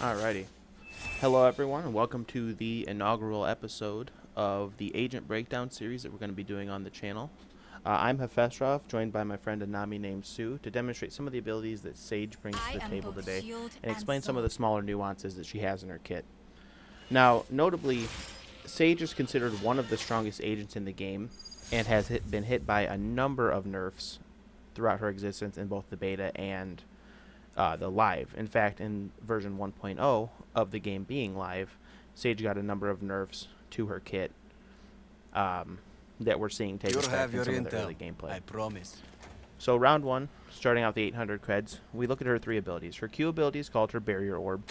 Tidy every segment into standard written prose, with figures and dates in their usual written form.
Alrighty. Hello, everyone, and welcome to the inaugural episode of the Agent Breakdown series that we're going to be doing on the channel. I'm Hefestrov, joined by my friend Anami named Sue, to demonstrate some of the abilities that Sage brings to I the am table both today shield and and explain some of the sword. smaller nuances that she has in her kit. Now, notably, Sage is considered one of the strongest agents in the game and has been hit by a number of nerfs throughout her existence in both the beta and the live. In fact, in version 1.0 of the game being live, Sage got a number of nerfs to her kit um, that we're seeing take You'll effect have in your some of the intel, early gameplay. I promise. So round one, starting out the 800 creds, we look at her three abilities. Her Q ability is called her Barrier Orb.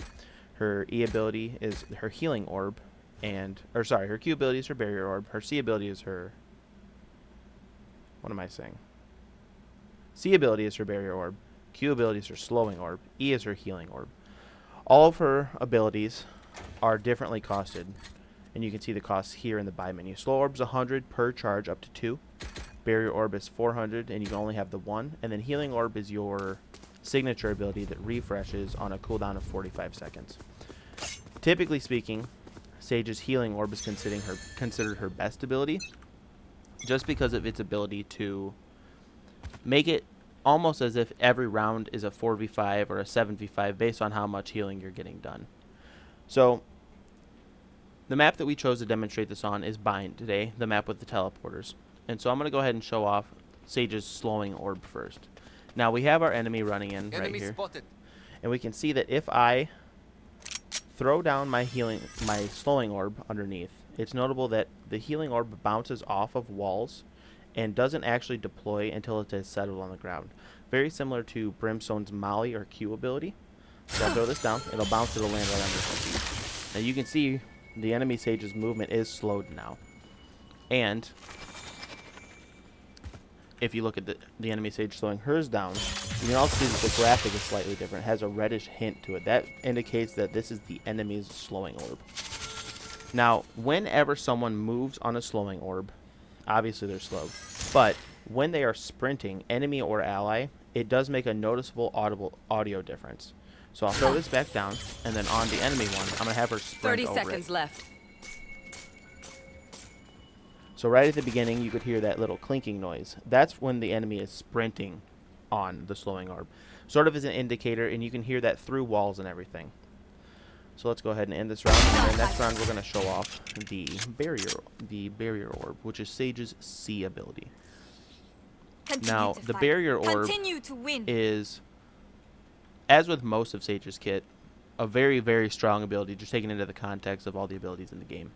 Her E ability is her Healing Orb, her Q ability is her Barrier Orb. Her C ability is her. What am I saying? C ability is her Barrier Orb. Q ability is her Slowing Orb. E is her Healing Orb. All of her abilities are differently costed, and you can see the costs here in the buy menu. Slow Orb's 100 per charge up to 2. Barrier Orb is 400, and you can only have the 1. And then Healing Orb is your signature ability that refreshes on a cooldown of 45 seconds. Typically speaking, Sage's Healing Orb is considered her best ability, just because of its ability to make it almost as if every round is a 4v5 or a 7v5 based on how much healing you're getting done. So the map that we chose to demonstrate this on is Bind today, the map with the teleporters. And so I'm going to go ahead and show off Sage's Slowing Orb first. Now we have our enemy running in right Enemy here, spotted. and we can see that if I throw down my Slowing Orb underneath, it's notable that the Healing Orb bounces off of walls and doesn't actually deploy until it has settled on the ground. Very similar to Brimstone's Molly or Q ability. So I'll throw this down. It'll bounce. It'll land right on your feet. Now you can see the enemy Sage's movement is slowed now. And if you look at the enemy Sage slowing hers down, you can also see that the graphic is slightly different. It has a reddish hint to it. That indicates that this is the enemy's Slowing Orb. Now, whenever someone moves on a Slowing Orb, obviously they're slowed, but when they are sprinting, enemy or ally, it does make a noticeable audio difference. So I'll throw this back down, and then on the enemy one, I'm going to have her sprint 30 over seconds it. left. So right at the beginning, you could hear that little clinking noise. That's when the enemy is sprinting on the Slowing Orb. Sort of as an indicator, and you can hear that through walls and everything. So let's go ahead and end this round. And the next round, we're going to show off the Barrier Orb, which is Sage's C ability. Now, the Barrier Orb is, as with most of Sage's kit, a very, very strong ability, just taken into the context of all the abilities in the game.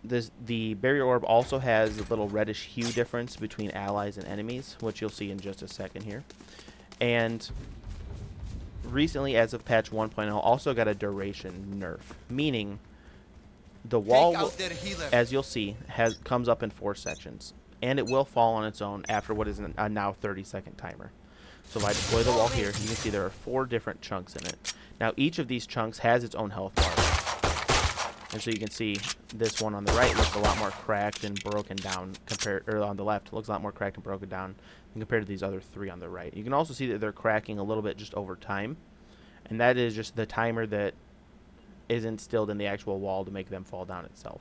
The Barrier Orb also has a little reddish hue difference between allies and enemies, which you'll see in just a second here. And recently, as of patch 1.0, also got a duration nerf, meaning the wall, as you'll see, comes up in 4 sections, and it will fall on its own after what is a now 30-second timer. So if I deploy the wall here, you can see there are 4 different chunks in it. Now each of these chunks has its own health bar, and so you can see this one on the right looks a lot more cracked and broken down or on the left looks a lot more cracked and broken down compared to these other 3 on the right. You can also see that they're cracking a little bit just over time, and that is just the timer that is instilled in the actual wall to make them fall down itself.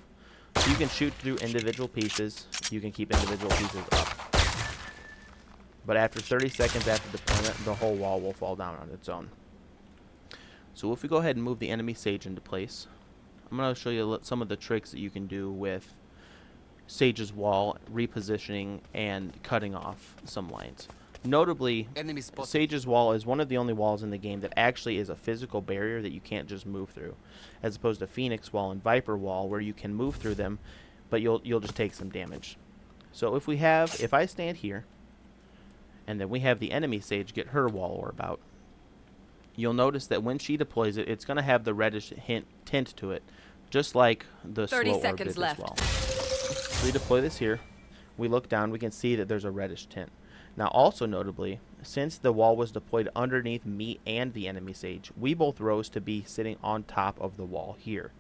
So you can shoot through individual pieces. You can keep individual pieces up. But after 30 seconds after deployment, the whole wall will fall down on its own. So if we go ahead and move the enemy Sage into place, I'm going to show you some of the tricks that you can do with Sage's wall, repositioning, and cutting off some lines. Notably, Sage's wall is one of the only walls in the game that actually is a physical barrier that you can't just move through, as opposed to Phoenix Wall and Viper Wall, where you can move through them, but you'll just take some damage. So if I stand here, and then we have the enemy Sage get her wall orb out, you'll notice that when she deploys it, it's going to have the reddish tint to it, just like the 30 slow orb seconds did left. as well. So we deploy this here. We look down. We can see that there's a reddish tint. Now, also notably, since the wall was deployed underneath me and the enemy Sage, we both rose to be sitting on top of the wall here.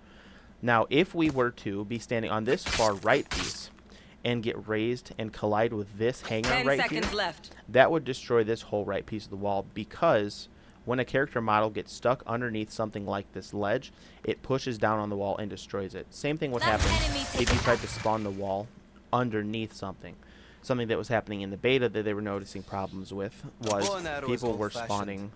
Now, if we were to be standing on this far right piece and get raised and collide with this hanger 10 right seconds here, left. that would destroy this whole right piece of the wall, because When a character model gets stuck underneath something like this ledge, it pushes down on the wall and destroys it. Same thing would happen if you tried to spawn the wall underneath something. Something that was happening in the beta that they were noticing problems with was people were spawning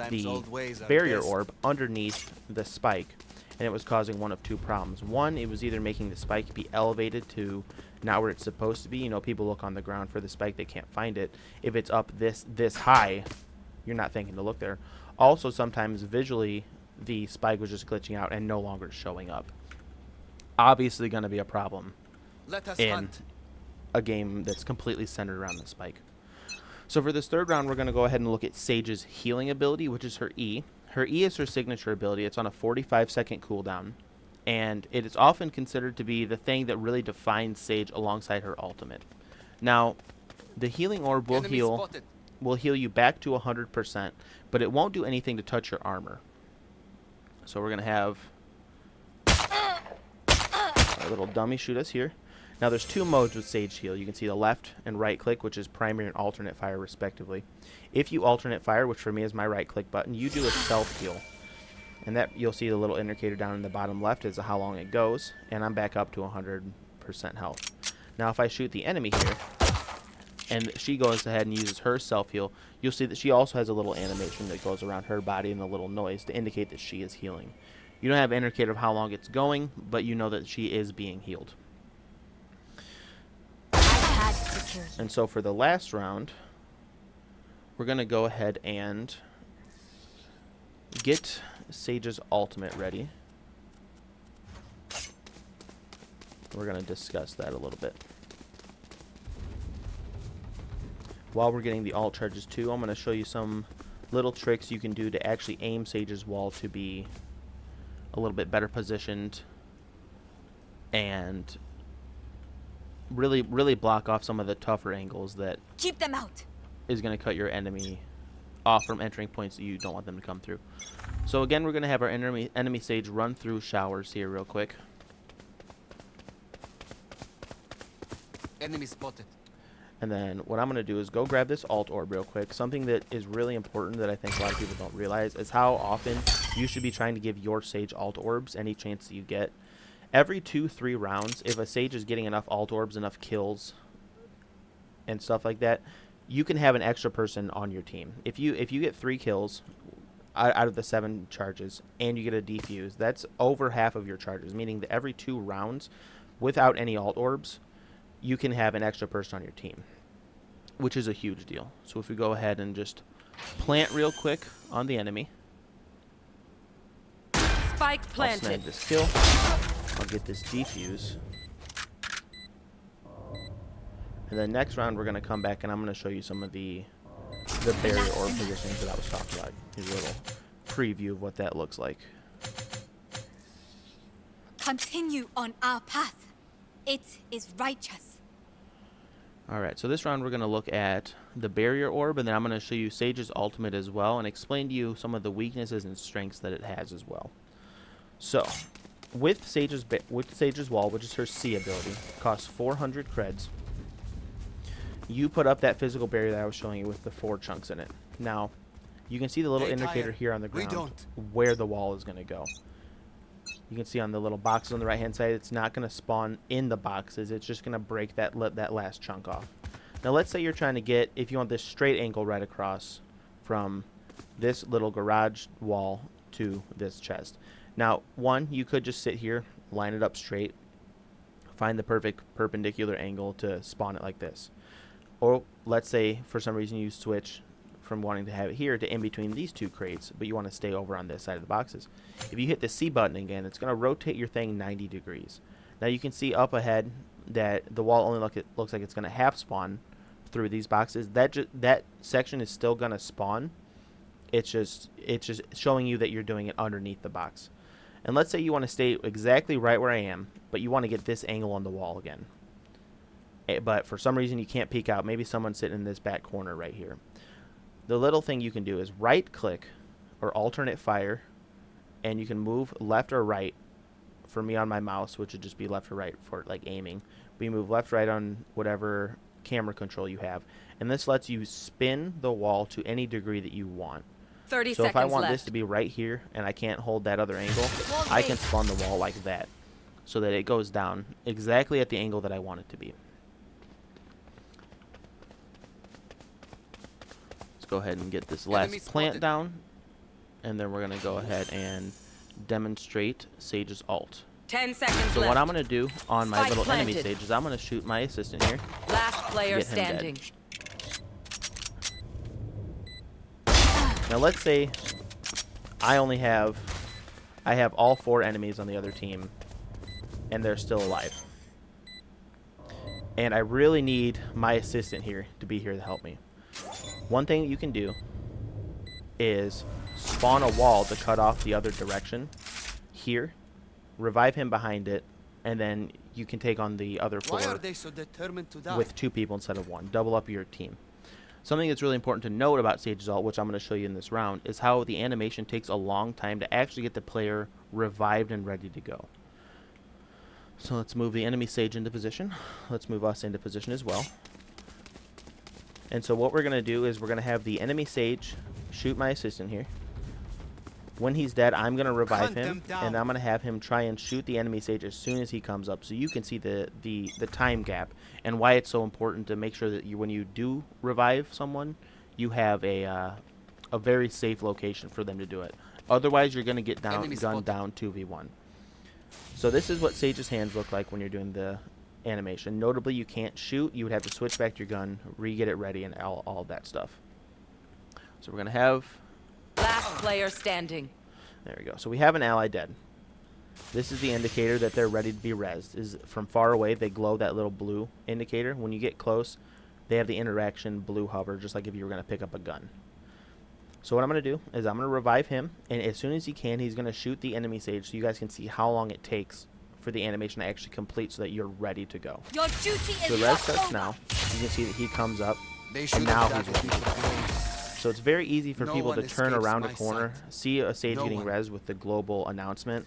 the barrier orb underneath the spike, and it was causing one of two problems. One, it was either making the spike be elevated to not where it's supposed to be. You know, people look on the ground for the spike, they can't find it. If it's up this high, you're not thinking to look there. Also, sometimes visually, the spike was just glitching out and no longer showing up. Obviously going to be a problem in a game that's completely centered around the spike. So for this third round, we're going to go ahead and look at Sage's healing ability, which is her E. Her E is her signature ability. It's on a 45-second cooldown, and it is often considered to be the thing that really defines Sage alongside her ultimate. Now, the healing orb will heal you back to 100%, but it won't do anything to touch your armor. So we're going to have our little dummy shoot us here. Now there's two modes with Sage Heal. You can see the left and right click, which is primary and alternate fire respectively. If you alternate fire, which for me is my right click button, you do a self heal. And that you'll see the little indicator down in the bottom left is how long it goes, and I'm back up to 100% health. Now if I shoot the enemy here, and she goes ahead and uses her self heal, you'll see that she also has a little animation that goes around her body and a little noise to indicate that she is healing. You don't have an indicator of how long it's going, but you know that she is being healed. And so for the last round, we're going to go ahead and get Sage's ultimate ready. We're going to discuss that a little bit. While we're getting the alt charges too, I'm going to show you some little tricks you can do to actually aim Sage's wall to be a little bit better positioned and really block off some of the tougher angles that keep them out is going to cut your enemy off from entering points that you don't want them to come through. So again, we're going to have our enemy Sage run through showers here real quick. Enemy spotted. And then what I'm going to do is go grab this alt orb real quick. Something that is really important that I think a lot of people don't realize is how often you should be trying to give your Sage alt orbs any chance that you get. Every 2-3 rounds, if a Sage is getting enough alt orbs, enough kills, and stuff like that, you can have an extra person on your team. If you get 3 kills out of the 7 charges, and you get a defuse, that's over half of your charges, meaning that every 2 rounds, without any alt orbs, you can have an extra person on your team, which is a huge deal. So if we go ahead and just plant real quick on the enemy. Spike planted. I'll snag this kill. I'll get this defuse. And then next round we're going to come back and I'm going to show you some of the barrier orb positions that I was talking about. Here's a little preview of what that looks like. Continue on our path. It is righteous. Alright, so this round we're going to look at the barrier orb, and then I'm going to show you Sage's ultimate as well, and explain to you some of the weaknesses and strengths that it has as well. So, with Sage's wall, which is her C ability, costs 400 creds. You put up that physical barrier that I was showing you with the 4 chunks in it. Now, you can see the little indicator here on the ground where the wall is going to go. You can see on the little boxes on the right hand side, it's not going to spawn in the boxes. It's just going to break that last chunk off. Now let's say you're trying to get, if you want this straight angle right across from this little garage wall to this chest. Now, one, you could just sit here, line it up straight, find the perfect perpendicular angle to spawn it like this. Or let's say for some reason you switch from wanting to have it here to in between these 2 crates, but you want to stay over on this side of the boxes. If you hit the C button again, it's going to rotate your thing 90 degrees. Now you can see up ahead that the wall only looks like it's going to half spawn through these boxes. That section is still going to spawn. It's just showing you that you're doing it underneath the box. And let's say you want to stay exactly right where I am, but you want to get this angle on the wall again. But for some reason you can't peek out. Maybe someone's sitting in this back corner right here. The little thing you can do is right click or alternate fire, and you can move left or right. For me on my mouse, which would just be left or right for like aiming. We move left, right on whatever camera control you have. And this lets you spin the wall to any degree that you want. 30 So if seconds I want left. this to be right here and I can't hold that other angle, Wall I can raised. spawn the wall like that so that it goes down exactly at the angle that I want it to be. Let's go ahead and get this last Enemy plant spotted. down, and then we're going to go ahead and demonstrate Sage's ult. 10 seconds So left. what I'm going to do on my Spike little enemy planted. Sage is I'm going to shoot my assistant here. Last player Get him dead. standing. Now let's say I have all 4 enemies on the other team and they're still alive. And I really need my assistant here to be here to help me. One thing that you can do is spawn a wall to cut off the other direction here, revive him behind it, and then you can take on the other Why are 4 they so determined to die? with 2 people instead of 1. Double up your team. Something that's really important to note about Sage's ult, which I'm going to show you in this round, is how the animation takes a long time to actually get the player revived and ready to go. So let's move the enemy Sage into position. Let's move us into position as well. And so what we're going to do is we're going to have the enemy Sage shoot my assistant here. When he's dead, I'm going to revive Hunt him, them down. and I'm going to have him try and shoot the enemy Sage as soon as he comes up, so you can see the time gap and why it's so important to make sure that when you do revive someone, you have a very safe location for them to do it. Otherwise, you're going to get Enemy gunned spotted. down 2v1. So this is what Sage's hands look like when you're doing the animation. Notably, you can't shoot. You would have to switch back to your gun, re-get it ready, and all of that stuff. So we're going to have... Last player standing. There we go. So we have an ally dead. This is the indicator that they're ready to be rezzed. Is from far away, they glow that little blue indicator. When you get close, they have the interaction blue hover, just like if you were going to pick up a gun. So what I'm going to do is I'm going to revive him, and as soon as he can, he's going to shoot the enemy Sage so you guys can see how long it takes for the animation to actually complete so that you're ready to go. Your duty So is the res not starts over. now. You can see that he comes up, They and should now have he's died ready. before. So it's very easy for No people to one turn escapes around a my corner, sight. see a Sage No getting one. res with the global announcement,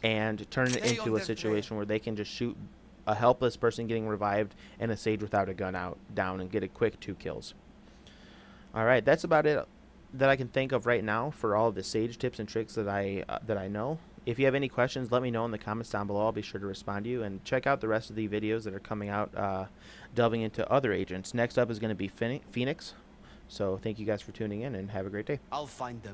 and turn it Stay into on a their situation trail. where they can just shoot a helpless person getting revived and a Sage without a gun down and get a quick 2 kills. All right, that's about it that I can think of right now for all of the Sage tips and tricks that I know. If you have any questions, let me know in the comments down below. I'll be sure to respond to you. And check out the rest of the videos that are coming out delving into other agents. Next up is going to be Phoenix. So thank you guys for tuning in, and have a great day. I'll find them.